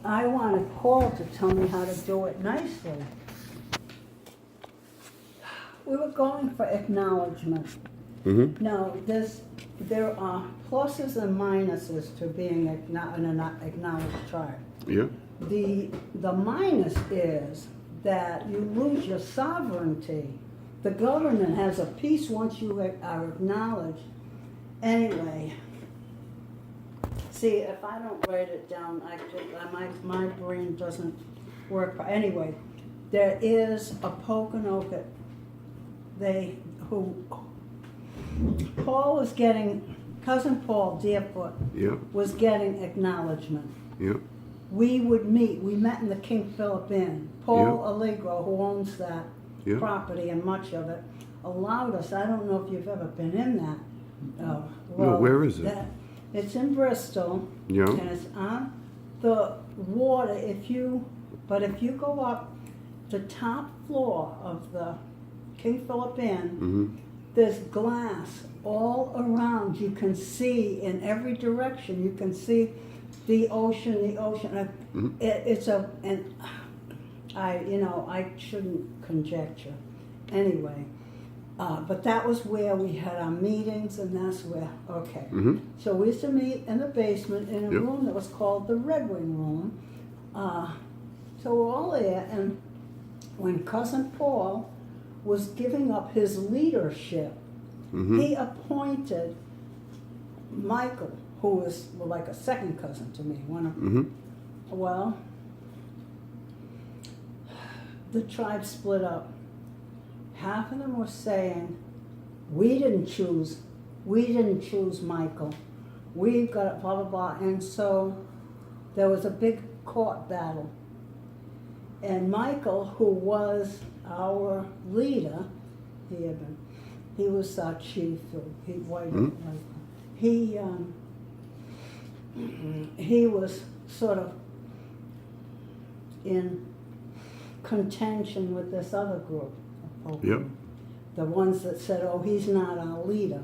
I wanted Paul to tell me how to do it nicely. We were going for acknowledgement. Mm-hmm. Now, there are pluses and minuses to being an acknowledged tribe. Yeah. The minus is that you lose your sovereignty. The government has a piece once you are acknowledged. Anyway, see, if I don't write it down, my brain doesn't work. Anyway, there is a Poconoket. Paul was getting, cousin Paul Deerfoot Yeah. was getting acknowledgement. Yeah. We would meet, we met in the King Philip Inn. Paul Allegro, who owns that property and much of it, allowed us, I don't know if you've ever been in that. No, where is it? It's in Bristol. Yeah. And it's on the water. If you go up the top floor of the King Philip Inn, Mm-hmm. there's glass all around. You can see in every direction. You can see the ocean. Mm-hmm. I shouldn't conjecture. Anyway, but that was where we had our meetings, and that's where, okay. Mm-hmm. So we used to meet in the basement in a room that was called the Red Wing Room. So we're all there, and when cousin Paul was giving up his leadership, Mm-hmm. he appointed Michael, who was like a second cousin to me. Mm-hmm. Well, the tribe split up. Half of them were saying, we didn't choose Michael. We've got it, blah, blah, blah. And so there was a big court battle. And Michael, who was our leader, he was our chief, he was sort of in contention with this other group of folk. Yep. The ones that said, oh, he's not our leader.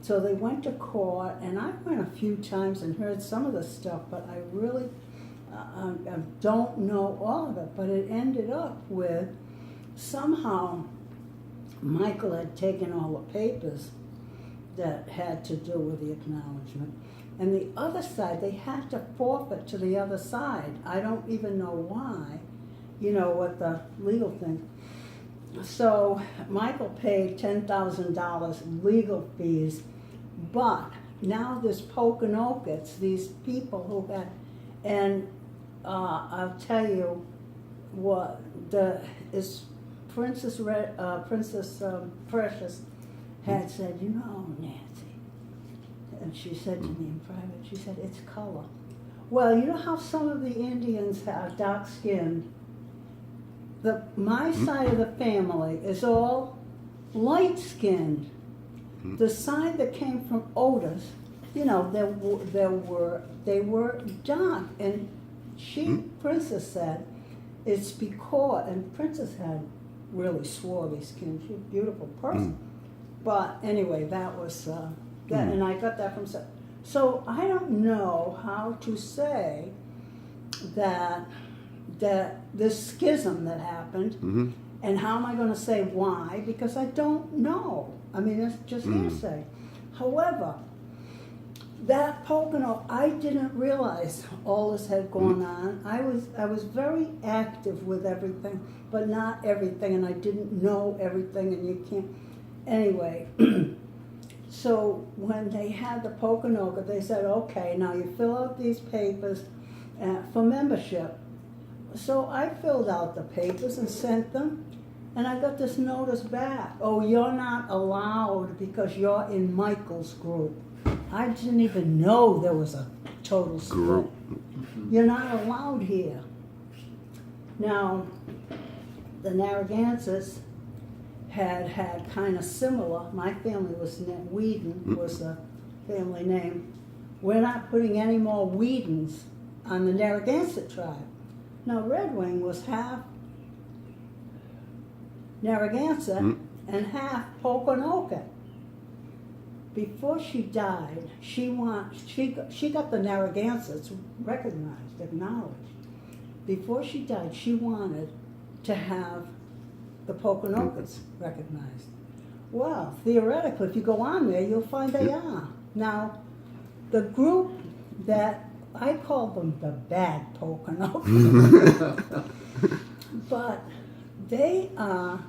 So they went to court, and I went a few times and heard some of the stuff, but I really I don't know all of it. But it ended up with somehow Michael had taken all the papers that had to do with the acknowledgement. And the other side, they had to forfeit to the other side. I don't even know why, what the legal thing. So Michael paid $10,000 legal fees, but now there's Poconokets, these people who had, and I'll tell you what, Princess Precious had said, Nancy, and she said to me in private, she said, it's color. Well, you know how some of the Indians are dark-skinned? My side of the family is all light-skinned. The side that came from Otis, they were dark. And Princess said, it's because, and Princess had really swarthy skin. She's a beautiful person. But anyway, that was that, and I got that from. So I don't know how to say that this schism that happened, and how am I going to say why? Because I don't know. I mean, it's just hearsay. However, that Pocono, I didn't realize all this had gone on. I was very active with everything, but not everything, and I didn't know everything, and you can't. Anyway, so when they had the Pocono, they said, okay, now you fill out these papers for membership. So I filled out the papers and sent them, and I got this notice back. Oh, you're not allowed because you're in Michael's group. I didn't even know there was a total split. Group. You're not allowed here. Now, the Narragansetts had kind of similar. My family was Weeden, was the family name. We're not putting any more Weedens on the Narragansett tribe. Now, Red Wing was half Narragansett and half Poconoket. Before she died, she got the Narragansetts recognized, acknowledged. before she died, she wanted to have the Poconokas recognized. Well, theoretically, if you go on there, you'll find they are. Now, the group that, I call them the bad Poconokas, but they are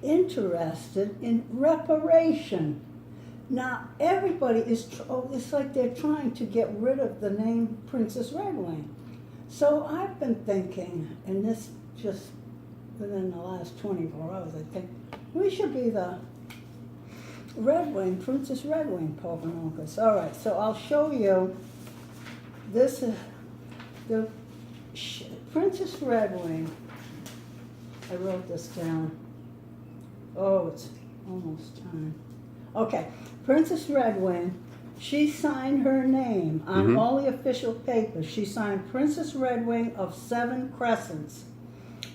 interested in reparation. Now, everybody is, it's like they're trying to get rid of the name Princess Redwing. So I've been thinking, and this just within the last 24 hours, I think, we should be the Redwing, Princess Redwing Poconokas. All right, so I'll show you, this is the Princess Redwing. I wrote this down. Oh, it's almost time. Okay, Princess Redwing, she signed her name on all the official papers. She signed Princess Redwing of 7 Crescents,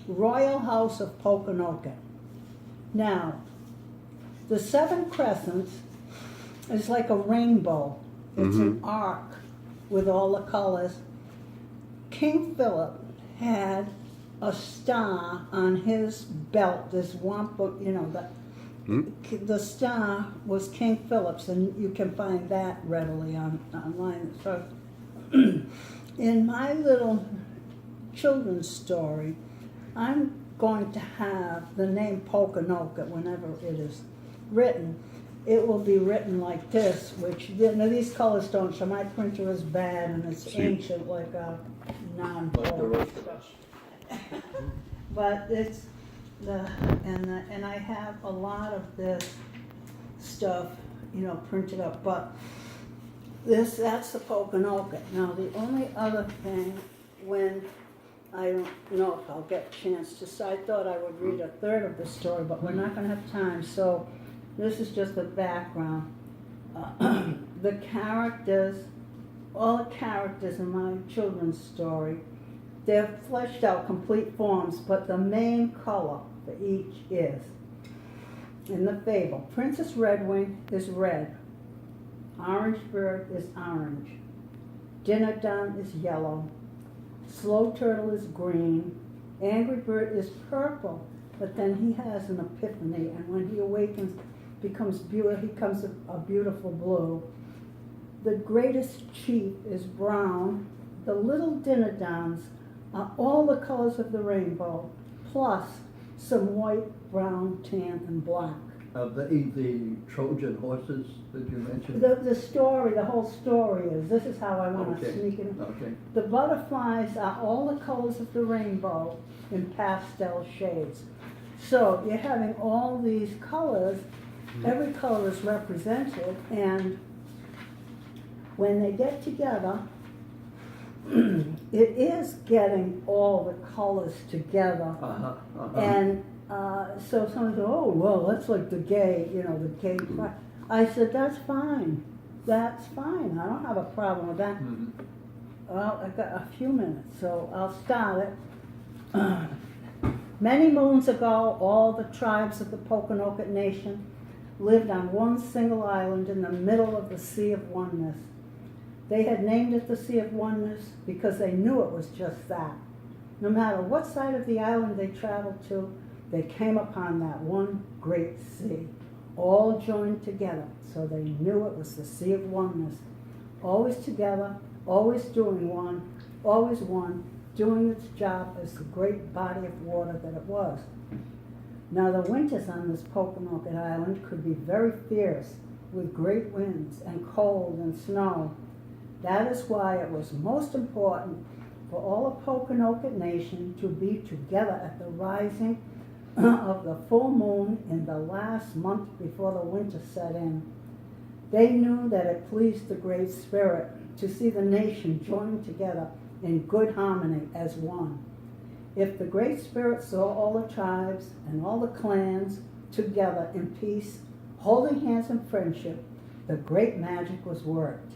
Royal House of Poconoket. Now, the 7 Crescents is like a rainbow. It's an arc with all the colors. King Philip had a star on his belt, this wampum, you know, the star was King Philip's, and you can find that readily online. So, in my little children's story, I'm going to have the name Poconoket whenever it is written. It will be written like this, which, you know, these colors don't show. My printer is bad and it's ancient, like a non-color. But it's and I have a lot of this stuff, you know, printed up. But that's the Poconoket. Now the only other thing, when I don't know if I'll get a chance to, so I thought I would read a third of the story, but we're not going to have time. So this is just the background. The characters, all the characters in my children's story, they're fleshed out, complete forms, but the main color for each is, in the fable, Princess Redwing is red, Orange Bird is orange, Dinner Dun is yellow, Slow Turtle is green, Angry Bird is purple, but then he has an epiphany, and when he awakens, he becomes a beautiful blue. The Greatest Chief is brown, the Little Dinner Duns are all the colors of the rainbow, plus some white, brown, tan, and black. The Trojan horses that you mentioned? The story, the whole story is, this is how I want to sneak in. Okay. The butterflies are all the colors of the rainbow in pastel shades. So you're having all these colors, every color is represented, and when they get together, it is getting all the colors together. And so someone said, oh, well, that's like the gay, you know, the gay pride. I said, that's fine. That's fine. I don't have a problem with that. Well, I've got a few minutes, so I'll start it. Many moons ago, all the tribes of the Poconoket Nation lived on one single island in the middle of the Sea of Oneness. They had named it the Sea of Oneness because they knew it was just that. No matter what side of the island they traveled to, they came upon that one great sea, all joined together, so they knew it was the Sea of Oneness. Always together, always doing always one, doing its job as the great body of water that it was. Now the winters on this Poconoket Island could be very fierce, with great winds and cold and snow. That is why it was most important for all of Poconoket Nation to be together at the rising of the full moon in the last month before the winter set in. They knew that it pleased the Great Spirit to see the nation joined together in good harmony as one. If the Great Spirit saw all the tribes and all the clans together in peace, holding hands in friendship, the great magic was worked.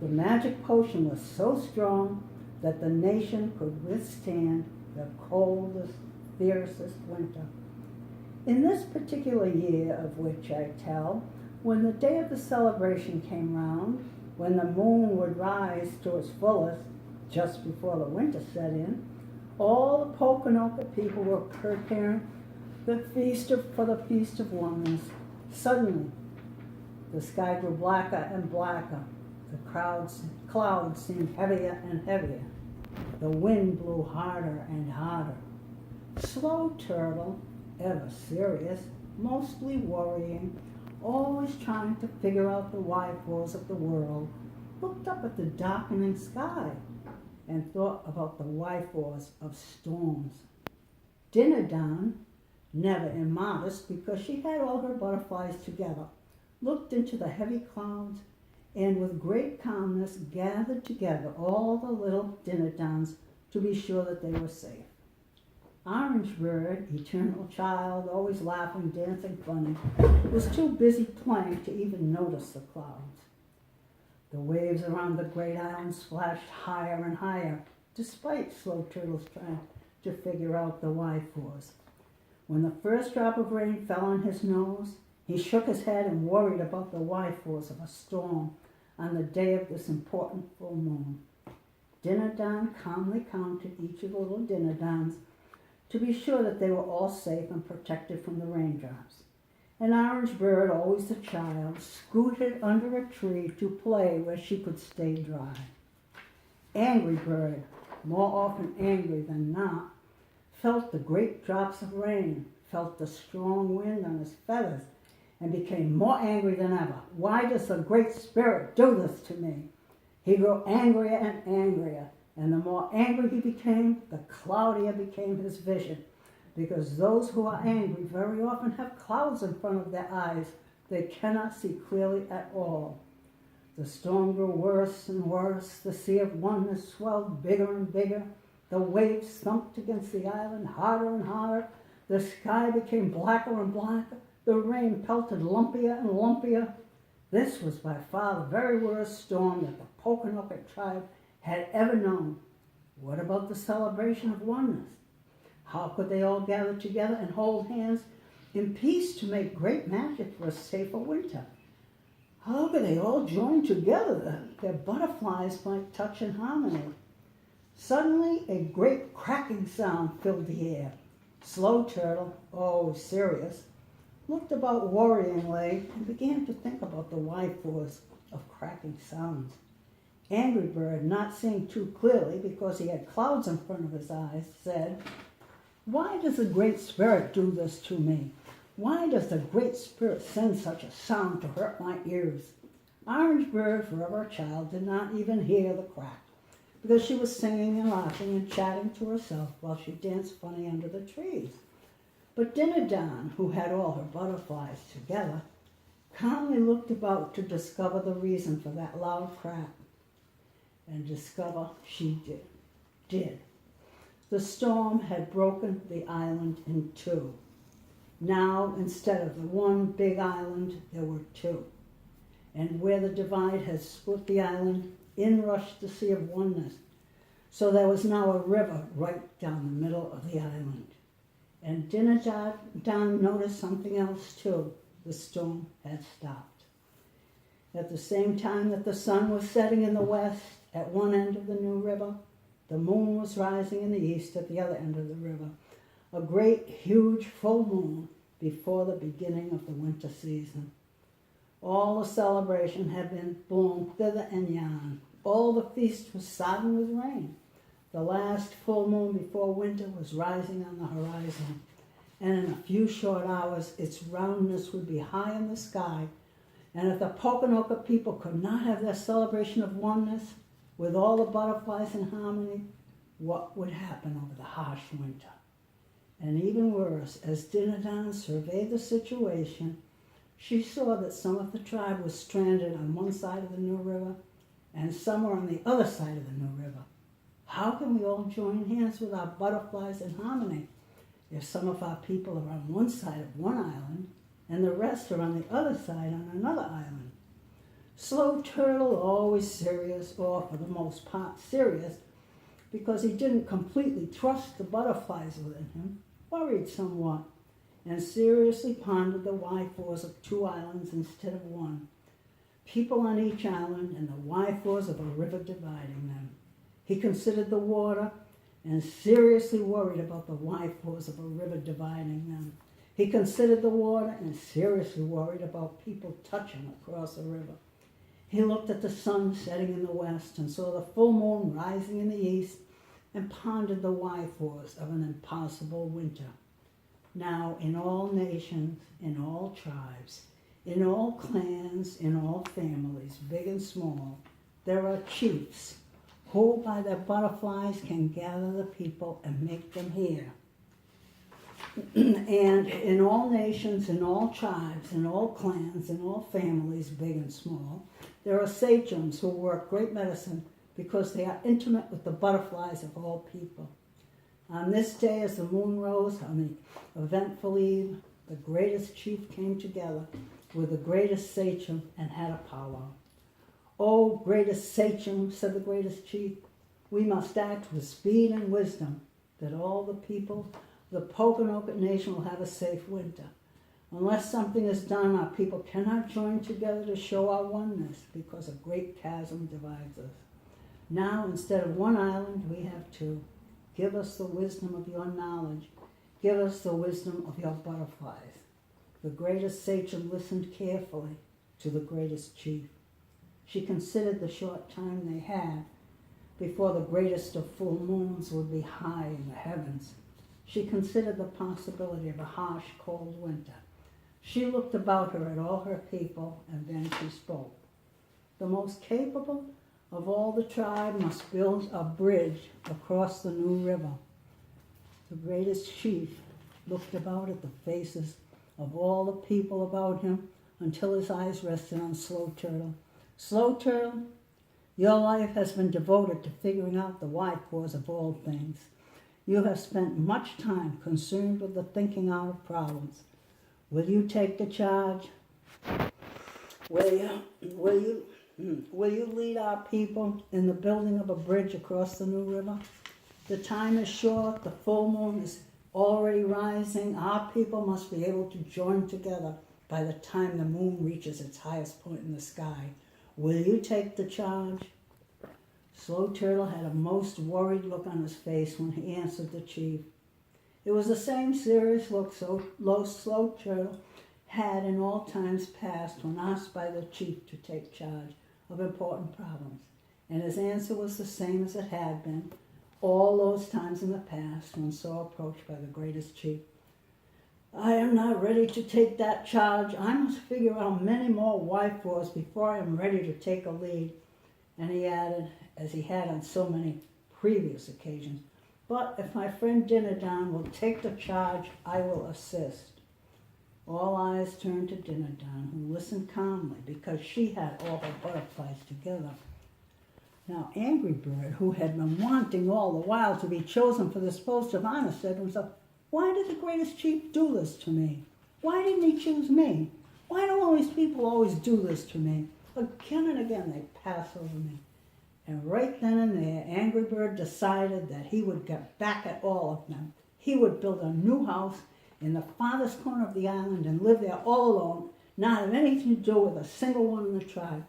The magic potion was so strong that the nation could withstand the coldest, fiercest winter. In this particular year of which I tell, when the day of the celebration came round, when the moon would rise to its fullest, just before the winter set in, All the Poconoke people were preparing for the Feast of Oneness. Suddenly, the sky grew blacker and blacker. The clouds seemed heavier and heavier. The wind blew harder and harder. Slow Turtle, ever serious, mostly worrying, always trying to figure out the why-fors of the world, looked up at the darkening sky and thought about the why-fors of storms. Dinnerdan, never immodest because she had all her butterflies together, looked into the heavy clouds and with great calmness gathered together all the little Dinnerdans to be sure that they were safe. Orangebird, eternal child, always laughing, dancing, funny, was too busy playing to even notice the clouds. The waves around the great island splashed higher and higher, despite Slow Turtle's trying to figure out the why-fors. When the first drop of rain fell on his nose, he shook his head and worried about the why-fors of a storm on the day of this important full moon. Dinnerdan calmly counted each of the little Dinnerdans to be sure that they were all safe and protected from the raindrops. And Orangebird, always the child, scooted under a tree to play where she could stay dry. Angry Bird, more often angry than not, felt the great drops of rain, felt the strong wind on his feathers, and became more angry than ever. Why does the Great Spirit do this to me? He grew angrier and angrier, and the more angry he became, the cloudier became his vision, because those who are angry very often have clouds in front of their eyes they cannot see clearly at all. The storm grew worse and worse. The sea of oneness swelled bigger and bigger. The waves thumped against the island harder and harder. The sky became blacker and blacker. The rain pelted lumpier and lumpier. This was by far the very worst storm that the Poconoke tribe had ever known. What about the celebration of oneness? How could they all gather together and hold hands in peace to make great magic for a safer winter? How could they all join together that their butterflies might touch in harmony? Suddenly, a great cracking sound filled the air. Slow Turtle, always serious, looked about worryingly and began to think about the why-fors of cracking sounds. Angry Bird, not seeing too clearly because he had clouds in front of his eyes, said, "Why does the Great Spirit do this to me? Why does the Great Spirit send such a sound to hurt my ears?" Orangebird, forever a child, did not even hear the crack because she was singing and laughing and chatting to herself while she danced funny under the trees. But Dinnerdan, who had all her butterflies together, calmly looked about to discover the reason for that loud crack. And discover she did. The storm had broken the island in two. Now, instead of the one big island, there were two. And where the divide had split the island, in rushed the Sea of Oneness. So there was now a river right down the middle of the island. And Dinnerdan noticed something else too. The storm had stopped. At the same time that the sun was setting in the west at one end of the new river, the moon was rising in the east at the other end of the river, a great, huge, full moon before the beginning of the winter season. All the celebration had been blown thither and yon. All the feast was sodden with rain. The last full moon before winter was rising on the horizon, and in a few short hours its roundness would be high in the sky, and if the Poconoke people could not have their celebration of oneness with all the butterflies in harmony, what would happen over the harsh winter? And even worse, as Dinnerdan surveyed the situation, she saw that some of the tribe was stranded on one side of the new river and some were on the other side of the new river. How can we all join hands with our butterflies in harmony if some of our people are on one side of one island and the rest are on the other side on another island? Slow Turtle, always serious, or for the most part serious, because he didn't completely trust the butterflies within him, worried somewhat, and seriously pondered the why-fors of two islands instead of one, people on each island and the why-fors of a river dividing them. He considered the water and seriously worried about the wide force of a river dividing them. He considered the water and seriously worried about people touching across the river. He looked at the sun setting in the west and saw the full moon rising in the east and pondered the wide force of an impossible winter. Now, in all nations, in all tribes, in all clans, in all families, big and small, there are chiefs who by their butterflies can gather the people and make them hear. And in all nations, in all tribes, in all clans, in all families, big and small, there are sachems who work great medicine because they are intimate with the butterflies of all people. On this day, as the moon rose on the eventful eve, the greatest chief came together with the greatest sachem and had a powwow. "O greatest sachem," said the greatest chief, "we must act with speed and wisdom, that all the people of the Pokanoket nation will have a safe winter. Unless something is done, our people cannot join together to show our oneness, because a great chasm divides us. Now, instead of one island, we have two. Give us the wisdom of your knowledge. Give us the wisdom of your butterflies." The greatest sachem listened carefully to the greatest chief. She considered the short time they had before the greatest of full moons would be high in the heavens. She considered the possibility of a harsh, cold winter. She looked about her at all her people, and then she spoke. "The most capable of all the tribe must build a bridge across the new river." The greatest chief looked about at the faces of all the people about him until his eyes rested on Slow Turtle. "Slow Turtle, your life has been devoted to figuring out the why cause of all things. You have spent much time concerned with the thinking out of problems. Will you take the charge? Will you lead our people in the building of a bridge across the new river? The time is short, the full moon is already rising. Our people must be able to join together by the time the moon reaches its highest point in the sky. Will you take the charge?" Slow Turtle had a most worried look on his face when he answered the chief. It was the same serious look Slow Turtle had in all times past when asked by the chief to take charge of important problems, and his answer was the same as it had been all those times in the past when so approached by the greatest chief. "I am not ready to take that charge. I must figure out many more why-fors before I am ready to take a lead." And he added, as he had on so many previous occasions, "But if my friend Dinnerdown will take the charge, I will assist." All eyes turned to Dinnerdown, who listened calmly because she had all her butterflies together. Now Angry Bird, who had been wanting all the while to be chosen for this post of honor, said to himself, "Why did the greatest chief do this to me? Why didn't he choose me? Why do all these people always do this to me? Again and again they pass over me." And right then and there, Angry Bird decided that he would get back at all of them. He would build a new house in the farthest corner of the island and live there all alone, not have anything to do with a single one in the tribe.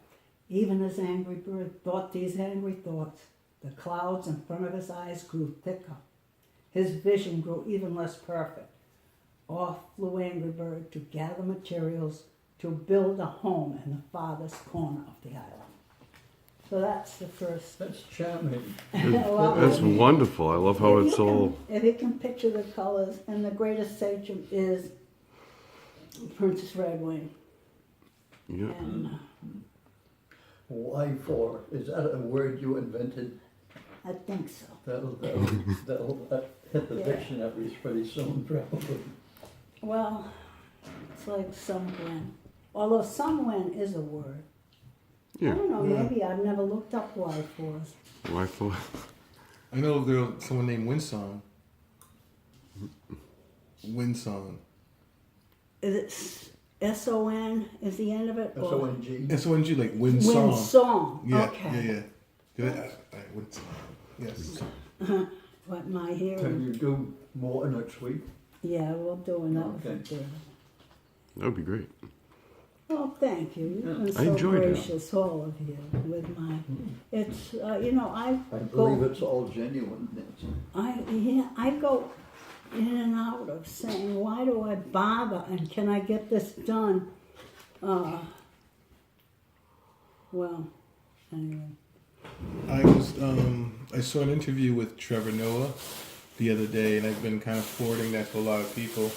Even as Angry Bird thought these angry thoughts, the clouds in front of his eyes grew thicker. His vision grew even less perfect. Off flew Angry Bird to gather materials to build a home in the farthest corner of the island. So that's the first. That's charming. Well, That's wonderful. I love how if it's you all. can- If you can picture the colors, and the greatest sachem is Princess Redwing. Yeah. And Why for? Is that a word you invented? I think so. That'll hit the Yeah. dictionaries pretty soon, probably. Well, it's like somewhen. Although somewhen is a word. I Yeah. don't know, Yeah. maybe I've never looked up why for. Why for? I know there's someone named Windsong. Windsong. Is it S-O-N is the end of it? or- S-O-N-G. S-O-N-G, like Windsong. Winsong. Yeah, Okay. yeah. Did Windsong. Yes. What my Can hearing. you do more next week? Yeah, we'll do another Okay. one. That would be great. Oh, thank you. You've been I so enjoyed it. gracious, all of you, with my, it's, you know, I believe it's all genuine, Nancy. I go in and out of saying, why do I bother, and can I get this done? Well, anyway. I saw an interview with Trevor Noah the other day, and I've been kind of forwarding that to a lot of people.